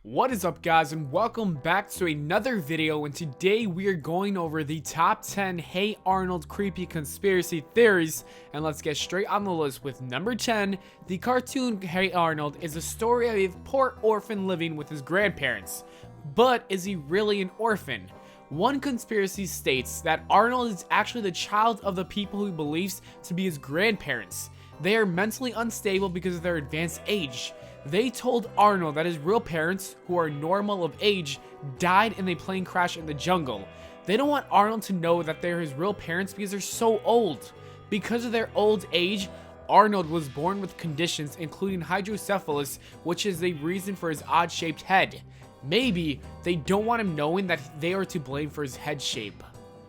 What is up, guys, and welcome back to another video. And today we are going over the top 10 Hey Arnold creepy conspiracy theories, and let's get straight on the list with number 10. The cartoon Hey Arnold is a story of a poor orphan living with his grandparents. But is he really an orphan? One conspiracy states that Arnold is actually the child of the people he believes to be his grandparents. They are mentally unstable because of their advanced age. They told Arnold that his real parents, who are normal of age, died in a plane crash in the jungle. They don't want Arnold to know that they're his real parents because they're so old. Because of their old age, Arnold was born with conditions including hydrocephalus, which is the reason for his odd-shaped head. Maybe they don't want him knowing that they are to blame for his head shape.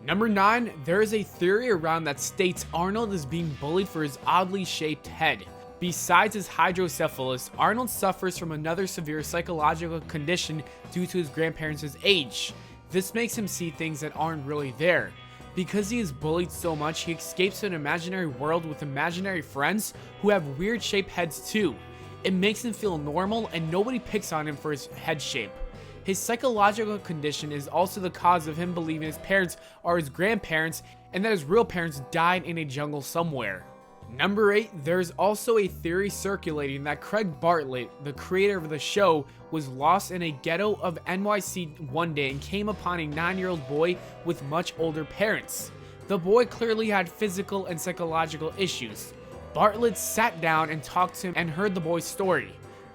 Number 9, there is a theory around that states Arnold is being bullied for his oddly shaped head. Besides his hydrocephalus, Arnold suffers from another severe psychological condition due to his grandparents' age. This makes him see things that aren't really there. Because he is bullied so much, he escapes to an imaginary world with imaginary friends who have weird shaped heads too. It makes him feel normal and nobody picks on him for his head shape. His psychological condition is also the cause of him believing his parents are his grandparents and that his real parents died in a jungle somewhere. Number 8, there's also a theory circulating that Craig Bartlett, the creator of the show, was lost in a ghetto of NYC one day and came upon a 9-year-old boy with much older parents. The boy clearly had physical and psychological issues. Bartlett sat down and talked to him and heard the boy's story.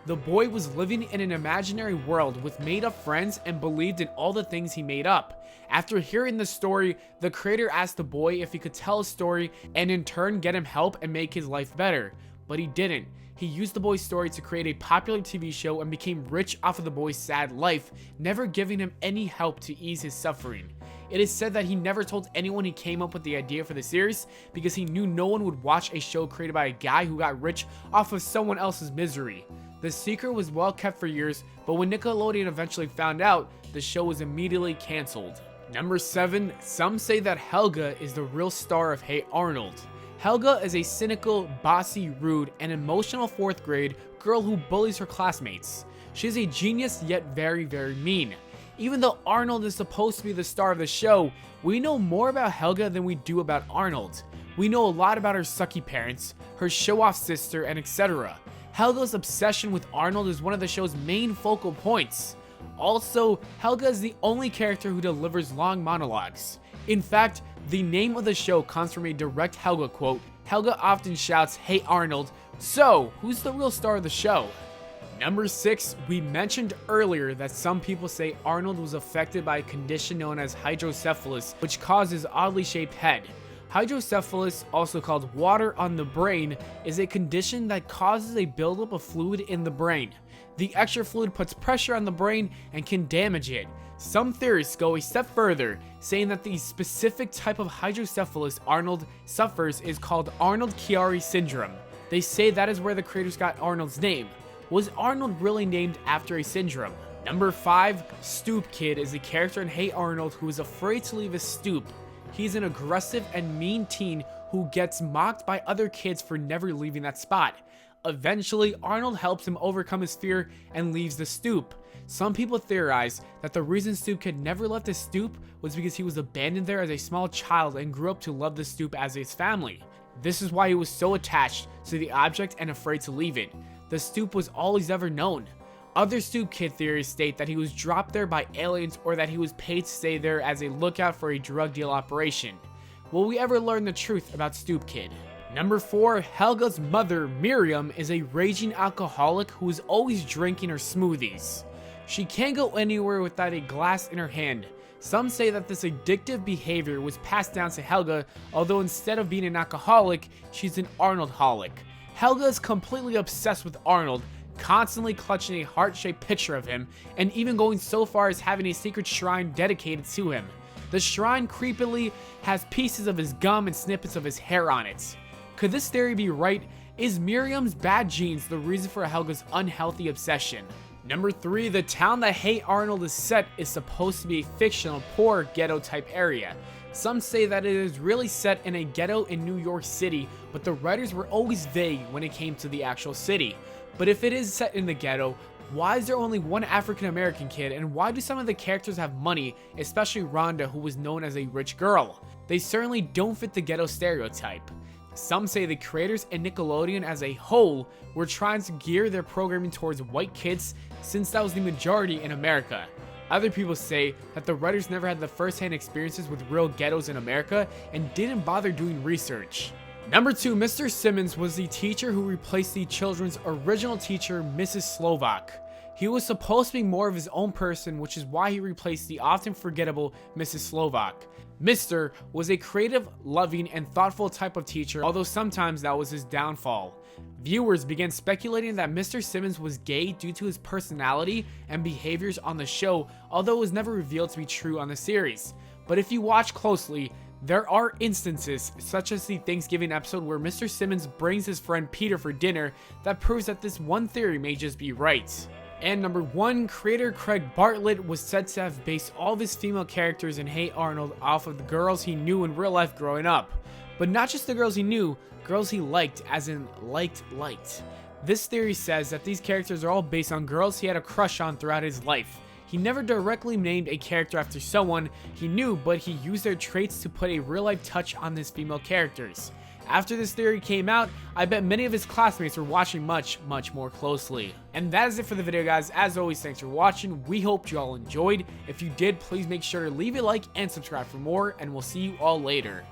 The boy was living in an imaginary world with made-up friends and believed in all the things he made up. After hearing the story, the creator asked the boy if he could tell a story and in turn get him help and make his life better. But he didn't. He used the boy's story to create a popular TV show and became rich off of the boy's sad life, never giving him any help to ease his suffering. It is said that he never told anyone he came up with the idea for the series because he knew no one would watch a show created by a guy who got rich off of someone else's misery. The secret was well kept for years, but when Nickelodeon eventually found out, the show was immediately cancelled. Number 7, some say that Helga is the real star of Hey Arnold. Helga is a cynical, bossy, rude, and emotional 4th grade girl who bullies her classmates. She is a genius yet very mean. Even though Arnold is supposed to be the star of the show, we know more about Helga than we do about Arnold. We know a lot about her sucky parents, her show-off sister, and etc. Helga's obsession with Arnold is one of the show's main focal points. Also, Helga is the only character who delivers long monologues. In fact, the name of the show comes from a direct Helga quote. Helga often shouts, "Hey Arnold." So, who's the real star of the show? Number 6, we mentioned earlier that some people say Arnold was affected by a condition known as hydrocephalus, which causes oddly shaped head. Hydrocephalus, also called water on the brain, is a condition that causes a buildup of fluid in the brain. The extra fluid puts pressure on the brain and can damage it. Some theorists go a step further, saying that the specific type of hydrocephalus Arnold suffers is called Arnold-Chiari syndrome. They say that is where the creators got Arnold's name. Was Arnold really named after a syndrome? Number 5, Stoop Kid is a character in Hey Arnold who is afraid to leave his stoop. He's an aggressive and mean teen who gets mocked by other kids for never leaving that spot. Eventually, Arnold helps him overcome his fear and leaves the stoop. Some people theorize that the reason Stoop Kid never left his stoop was because he was abandoned there as a small child and grew up to love the stoop as his family. This is why he was so attached to the object and afraid to leave it. The stoop was all he's ever known. Other Stoop Kid theories state that he was dropped there by aliens or that he was paid to stay there as a lookout for a drug deal operation. Will we ever learn the truth about Stoop Kid? Number 4, Helga's mother, Miriam, is a raging alcoholic who is always drinking her smoothies. She can't go anywhere without a glass in her hand. Some say that this addictive behavior was passed down to Helga, although instead of being an alcoholic, she's an Arnold-holic. Helga is completely obsessed with Arnold, constantly clutching a heart-shaped picture of him, and even going so far as having a secret shrine dedicated to him. The shrine creepily has pieces of his gum and snippets of his hair on it. Could this theory be right? Is Miriam's bad genes the reason for Helga's unhealthy obsession? Number 3, the town that Hey Arnold is set is supposed to be a fictional, poor ghetto type area. Some say that it is really set in a ghetto in New York City, but the writers were always vague when it came to the actual city. But if it is set in the ghetto, Why is there only one African American kid, and why do some of the characters have money, especially Rhonda, who was known as a rich girl? They certainly don't fit the ghetto stereotype. Some say the creators and Nickelodeon as a whole were trying to gear their programming towards white kids since that was the majority in America. Other people say that the writers never had the first-hand experiences with real ghettos in America and didn't bother doing research. Number 2, Mr. Simmons was the teacher who replaced the children's original teacher, Mrs. Slovak. He was supposed to be more of his own person, which is why he replaced the often forgettable Mrs. Slovak. Mr. was a creative, loving, and thoughtful type of teacher, although sometimes that was his downfall. Viewers began speculating that Mr. Simmons was gay due to his personality and behaviors on the show, although it was never revealed to be true on the series. But if you watch closely, there are instances, such as the Thanksgiving episode where Mr. Simmons brings his friend Peter for dinner, that proves that this one theory may just be right. And number 1, creator Craig Bartlett was said to have based all of his female characters in Hey Arnold off of the girls he knew in real life growing up. But not just the girls he knew, girls he liked, as in liked. This theory says that these characters are all based on girls he had a crush on throughout his life. He never directly named a character after someone he knew, but he used their traits to put a real-life touch on his female characters. After this theory came out, I bet many of his classmates were watching much more closely. And that is it for the video, guys. As always, thanks for watching. We hope you all enjoyed. If you did, please make sure to leave a like and subscribe for more, and we'll see you all later.